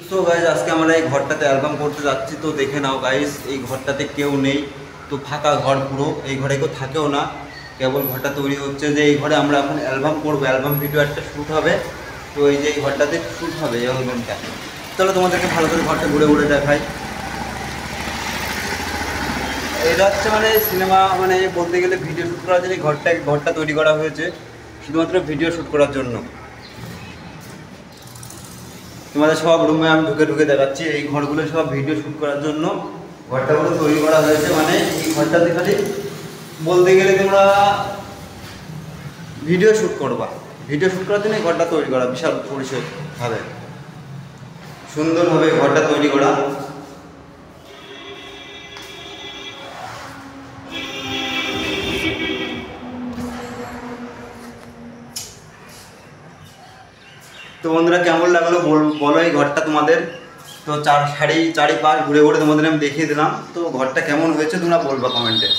তো গাইজ আজকে আমরা এই ঘরটাতে অ্যালবাম করতে যাচ্ছি। তো দেখে নাও গাইজ, এই ঘরটাতে কেউ নেই, তো ফাঁকা ঘর পুরো। এই ঘরে কেউ থাকেও না, কেবল ঘরটা তৈরি হচ্ছে। যে এই ঘরে আমরা এখন অ্যালবাম করবো, অ্যালবাম ভিডিও একটা শ্যুট হবে। তো এই যে এই ঘরটাতে শ্যুট হবে এই অ্যালবামটা। চলো তোমাদেরকে ভালো করে ঘরটা ঘুরে ঘুরে দেখাই। এটা হচ্ছে মানে সিনেমা, মানে বলতে গেলে ভিডিও শ্যুট করার জন্য ঘরটা তৈরি করা হয়েছে, শুধুমাত্র ভিডিও শ্যুট করার জন্য। তোমাদের সব রুমে আমি ঢুকে ঢুকে দেখাচ্ছি। এই ঘরগুলো সব ভিডিও শ্যুট করার জন্য ঘরটাগুলো তৈরি করা হয়েছে। মানে এই ঘরটাতে খালি বলতে গেলে তোমরা ভিডিও শ্যুট করবা, ভিডিও শ্যুট করার জন্য এই ঘরটা তৈরি করা, বিশাল পরিষদভাবে সুন্দরভাবে ঘরটা তৈরি করা। তো বন্ধুরা কেমন লাগলো বলো এই ঘরটা তোমাদের। তো চারিপাশ ঘুরে ঘুরে তোমাদের আমি দেখিয়ে দিলাম। তো ঘরটা কেমন হয়েছে তোমরা বলবা কমেন্টে।